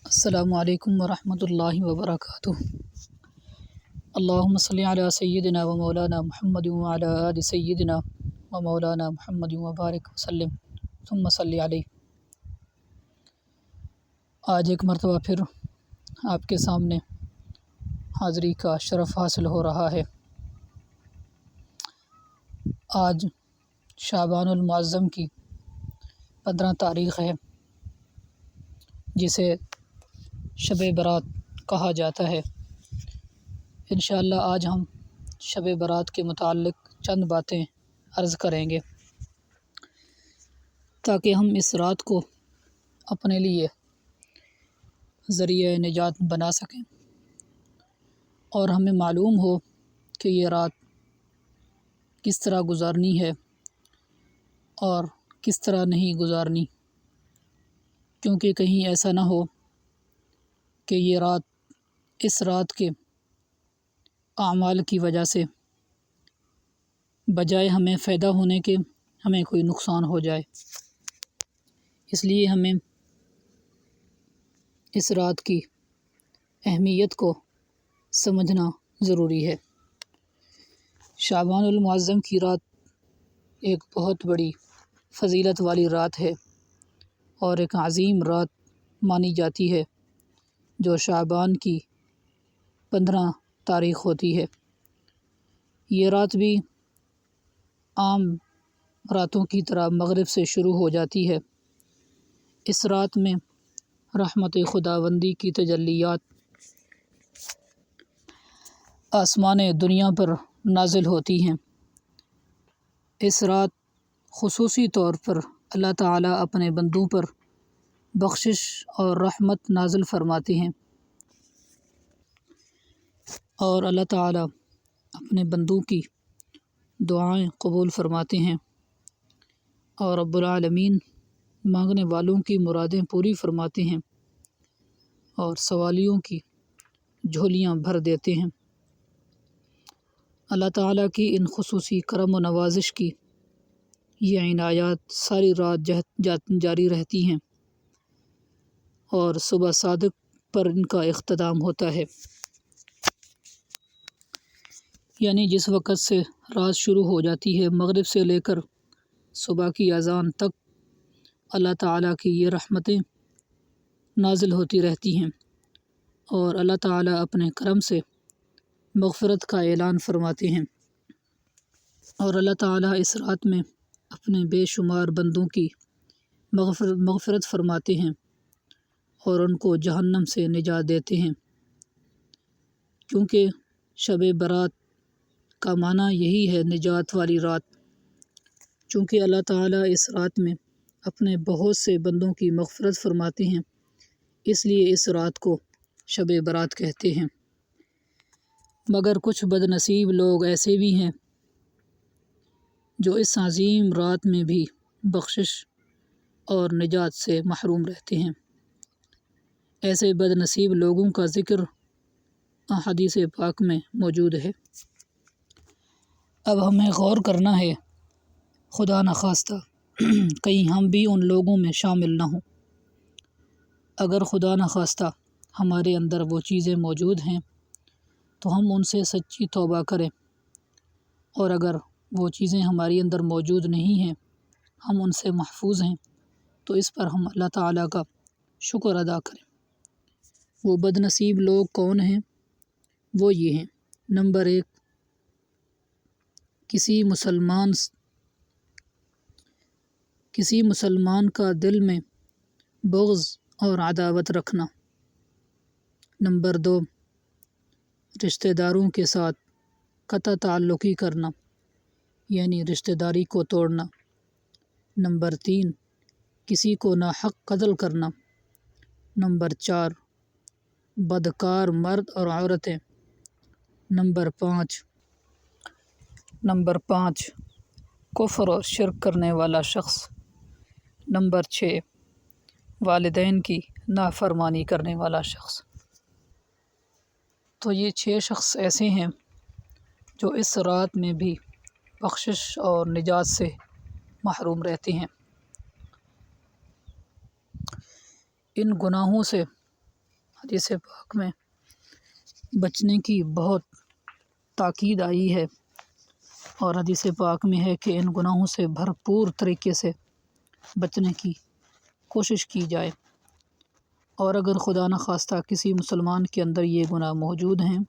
السلام علیکم ورحمۃ اللہ وبرکاتہ۔ اللہم صلی علی سیدنا و مولانا محمد وعلی آل سیدنا و مولانا محمد وبارک وسلم ثم صلی علیہ۔ آج ایک مرتبہ پھر آپ کے سامنے حاضری کا شرف حاصل ہو رہا ہے۔ آج شعبان المعظم کی 15 تاریخ ہے، جسے شب برات کہا جاتا ہے۔ انشاءاللہ آج ہم شب برات کے متعلق چند باتیں عرض کریں گے، تاکہ ہم اس رات کو اپنے لیے ذریعہ نجات بنا سکیں، اور ہمیں معلوم ہو کہ یہ رات کس طرح گزارنی ہے اور کس طرح نہیں گزارنی، کیونکہ کہیں ایسا نہ ہو کہ یہ رات اس رات کے اعمال کی وجہ سے بجائے ہمیں فائدہ ہونے کے ہمیں کوئی نقصان ہو جائے۔ اس لیے ہمیں اس رات کی اہمیت کو سمجھنا ضروری ہے۔ شعبان المعظم کی رات ایک بہت بڑی فضیلت والی رات ہے اور ایک عظیم رات مانی جاتی ہے، جو شعبان کی 15 تاریخ ہوتی ہے۔ یہ رات بھی عام راتوں کی طرح مغرب سے شروع ہو جاتی ہے۔ اس رات میں رحمت خداوندی کی تجلیات آسمان دنیا پر نازل ہوتی ہیں۔ اس رات خصوصی طور پر اللہ تعالیٰ اپنے بندوں پر بخشش اور رحمت نازل فرماتے ہیں، اور اللہ تعالیٰ اپنے بندوں کی دعائیں قبول فرماتے ہیں، اور رب العالمین مانگنے والوں کی مرادیں پوری فرماتے ہیں اور سوالیوں کی جھولیاں بھر دیتے ہیں۔ اللہ تعالیٰ کی ان خصوصی کرم و نوازش کی یہ عنایات ساری رات جاری رہتی ہیں، اور صبح صادق پر ان کا اختتام ہوتا ہے۔ یعنی جس وقت سے رات شروع ہو جاتی ہے، مغرب سے لے کر صبح کی اذان تک اللہ تعالیٰ کی یہ رحمتیں نازل ہوتی رہتی ہیں، اور اللہ تعالیٰ اپنے کرم سے مغفرت کا اعلان فرماتے ہیں، اور اللہ تعالیٰ اس رات میں اپنے بے شمار بندوں کی مغفرت فرماتے ہیں اور ان کو جہنم سے نجات دیتے ہیں، کیونکہ شب برات کا معنی یہی ہے، نجات والی رات۔ چونکہ اللہ تعالیٰ اس رات میں اپنے بہت سے بندوں کی مغفرت فرماتے ہیں، اس لیے اس رات کو شب برات کہتے ہیں۔ مگر کچھ بد نصیب لوگ ایسے بھی ہیں جو اس عظیم رات میں بھی بخشش اور نجات سے محروم رہتے ہیں۔ ایسے بد نصیب لوگوں کا ذکر احادیث پاک میں موجود ہے۔ اب ہمیں غور کرنا ہے، خدا نخواستہ کہیں ہم بھی ان لوگوں میں شامل نہ ہوں۔ اگر خدا نخواستہ ہمارے اندر وہ چیزیں موجود ہیں تو ہم ان سے سچی توبہ کریں، اور اگر وہ چیزیں ہماری اندر موجود نہیں ہیں، ہم ان سے محفوظ ہیں، تو اس پر ہم اللہ تعالیٰ کا شکر ادا کریں۔ وہ بد نصیب لوگ کون ہیں؟ وہ یہ ہیں: نمبر 1، کسی مسلمان کا دل میں بغض اور عداوت رکھنا۔ نمبر 2، رشتہ داروں کے ساتھ قطع تعلقی کرنا، یعنی رشتہ داری کو توڑنا۔ نمبر 3، کسی کو ناحق قتل کرنا۔ نمبر 4، بدکار مرد اور عورتیں۔ نمبر 5، کفر اور شرک کرنے والا شخص۔ نمبر 6، والدین کی نافرمانی کرنے والا شخص۔ تو یہ 6 شخص ایسے ہیں جو اس رات میں بھی بخشش اور نجات سے محروم رہتے ہیں۔ ان گناہوں سے حدیث پاک میں بچنے کی بہت تاکید آئی ہے، اور حدیث پاک میں ہے کہ ان گناہوں سے بھرپور طریقے سے بچنے کی کوشش کی جائے، اور اگر خدا نخواستہ کسی مسلمان کے اندر یہ گناہ موجود ہیں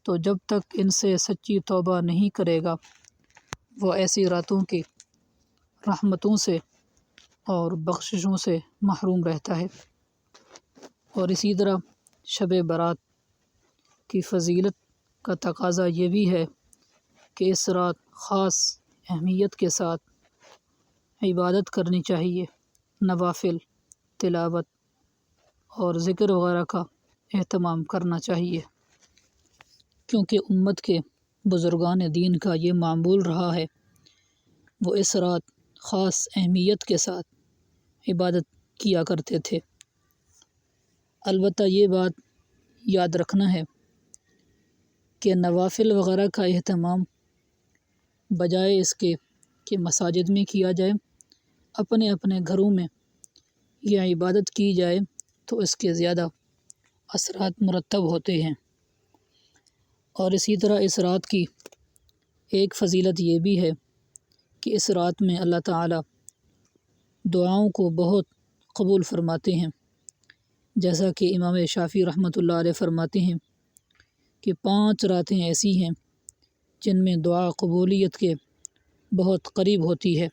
تو جب تک ان سے سچی توبہ نہیں کرے گا وہ ایسی راتوں کی رحمتوں سے اور بخششوں سے محروم رہتا ہے۔ اور اسی طرح شب برات کی فضیلت کا تقاضا یہ بھی ہے کہ اس رات خاص اہمیت کے ساتھ عبادت کرنی چاہیے، نوافل، تلاوت اور ذکر وغیرہ کا اہتمام کرنا چاہیے، کیونکہ امت کے بزرگان دین کا یہ معمول رہا ہے، وہ اس رات خاص اہمیت کے ساتھ عبادت کیا کرتے تھے۔ البتہ یہ بات یاد رکھنا ہے کہ نوافل وغیرہ کا اہتمام بجائے اس کے کہ مساجد میں کیا جائے، اپنے اپنے گھروں میں یہ عبادت کی جائے تو اس کے زیادہ اثرات مرتب ہوتے ہیں۔ اور اسی طرح اس رات کی ایک فضیلت یہ بھی ہے کہ اس رات میں اللہ تعالیٰ دعاؤں کو بہت قبول فرماتے ہیں، جیسا کہ امام شافعی رحمۃ اللہ علیہ فرماتے ہیں کہ 5 راتیں ایسی ہیں جن میں دعا قبولیت کے بہت قریب ہوتی ہے۔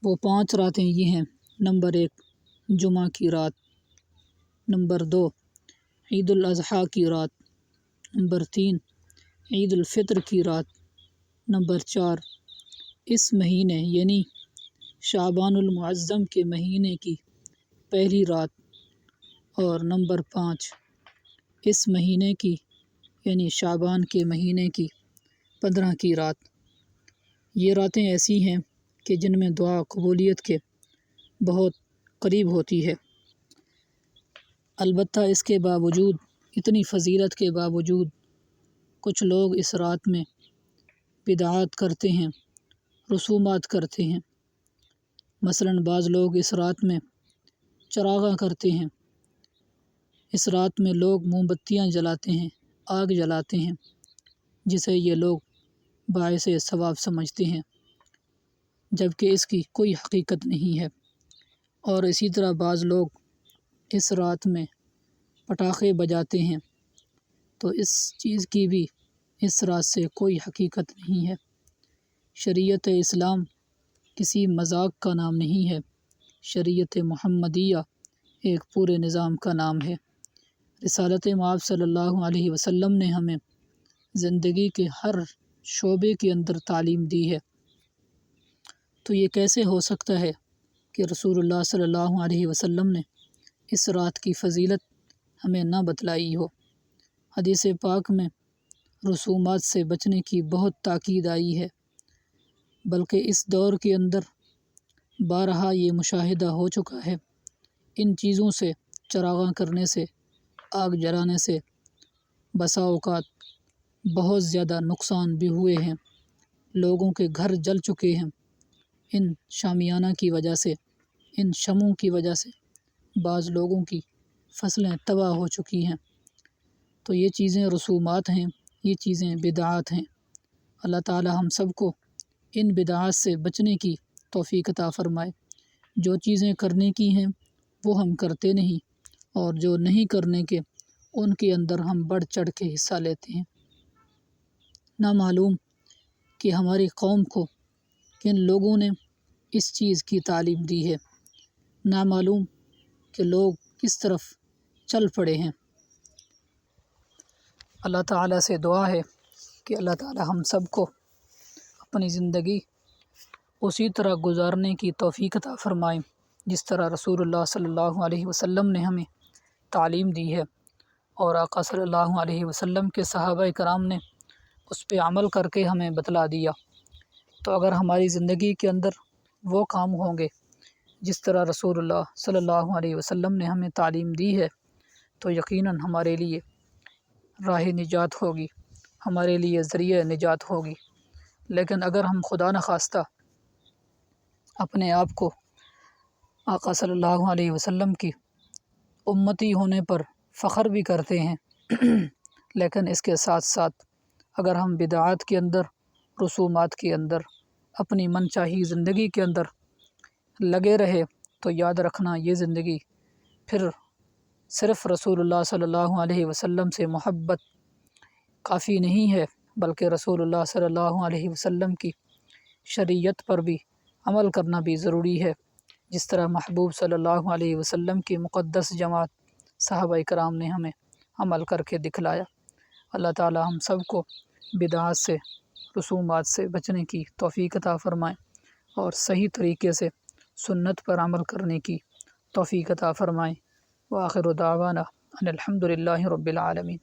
وہ 5 راتیں یہ ہیں: نمبر 1 جمعہ کی رات، نمبر 2 عید الاضحیٰ کی رات، نمبر 3 عید الفطر کی رات، نمبر 4 اس مہینے یعنی شعبان المعظم کے مہینے کی پہلی رات، اور نمبر 5 اس مہینے کی یعنی شعبان کے مہینے کی 15 کی رات۔ یہ راتیں ایسی ہیں کہ جن میں دعا قبولیت کے بہت قریب ہوتی ہے۔ البتہ اس کے باوجود، اتنی فضیلت کے باوجود، کچھ لوگ اس رات میں بدعات کرتے ہیں، رسومات کرتے ہیں۔ مثلاً بعض لوگ اس رات میں چراغاں کرتے ہیں، اس رات میں لوگ موم بتیاں جلاتے ہیں، آگ جلاتے ہیں، جسے یہ لوگ باعث ثواب سمجھتے ہیں، جبکہ اس کی کوئی حقیقت نہیں ہے۔ اور اسی طرح بعض لوگ اس رات میں پٹاخے بجاتے ہیں، تو اس چیز کی بھی اس رات سے کوئی حقیقت نہیں ہے۔ شریعت اسلام کسی مذاق کا نام نہیں ہے، شریعت محمدیہ ایک پورے نظام کا نام ہے۔ رسالت مآب صلی اللہ علیہ وسلم نے ہمیں زندگی کے ہر شعبے کے اندر تعلیم دی ہے، تو یہ کیسے ہو سکتا ہے کہ رسول اللہ صلی اللہ علیہ وسلم نے اس رات کی فضیلت ہمیں نہ بتلائی ہو۔ حدیث پاک میں رسومات سے بچنے کی بہت تاکید آئی ہے، بلکہ اس دور کے اندر بارہا یہ مشاہدہ ہو چکا ہے، ان چیزوں سے، چراغاں کرنے سے، آگ جلانے سے بسا اوقات بہت زیادہ نقصان بھی ہوئے ہیں، لوگوں کے گھر جل چکے ہیں، ان شامیانہ کی وجہ سے، ان شمعوں کی وجہ سے بعض لوگوں کی فصلیں تباہ ہو چکی ہیں۔ تو یہ چیزیں رسومات ہیں، یہ چیزیں بدعات ہیں۔ اللہ تعالی ہم سب کو ان بدعات سے بچنے کی توفیق عطا فرمائے۔ جو چیزیں کرنے کی ہیں وہ ہم کرتے نہیں، اور جو نہیں کرنے کے ان کے اندر ہم بڑھ چڑھ کے حصہ لیتے ہیں۔ نہ معلوم کہ ہماری قوم کو کن لوگوں نے اس چیز کی تعلیم دی ہے، نہ معلوم کہ لوگ کس طرف چل پڑے ہیں۔ اللہ تعالیٰ سے دعا ہے کہ اللہ تعالیٰ ہم سب کو اپنی زندگی اسی طرح گزارنے کی توفیق عطا فرمائے جس طرح رسول اللہ صلی اللہ علیہ وسلم نے ہمیں تعلیم دی ہے، اور آقا صلی اللہ علیہ وسلم کے صحابہ کرام نے اس پہ عمل کر کے ہمیں بتلا دیا۔ تو اگر ہماری زندگی کے اندر وہ کام ہوں گے جس طرح رسول اللہ صلی اللہ علیہ وسلم نے ہمیں تعلیم دی ہے، تو یقیناً ہمارے لیے راہ نجات ہوگی، ہمارے لیے ذریعہ نجات ہوگی۔ لیکن اگر ہم خدا نخواستہ اپنے آپ کو آقا صلی اللہ علیہ وسلم کی امتی ہونے پر فخر بھی کرتے ہیں لیکن اس کے ساتھ ساتھ اگر ہم بدعات کے اندر، رسومات کے اندر، اپنی من چاہی زندگی کے اندر لگے رہے تو یاد رکھنا یہ زندگی پھر صرف رسول اللہ صلی اللہ علیہ وسلم سے محبت کافی نہیں ہے، بلکہ رسول اللہ صلی اللہ علیہ وسلم کی شریعت پر بھی عمل کرنا بھی ضروری ہے، جس طرح محبوب صلی اللہ علیہ وسلم کی مقدس جماعت صحابہ کرام نے ہمیں عمل کر کے دکھلایا۔ اللہ تعالی ہم سب کو بدعات سے، رسومات سے بچنے کی توفیق عطا فرمائے اور صحیح طریقے سے سنت پر عمل کرنے کی توفیق عطا فرمائے۔ وآخر دعوانا ان الحمد للہ رب العالمین۔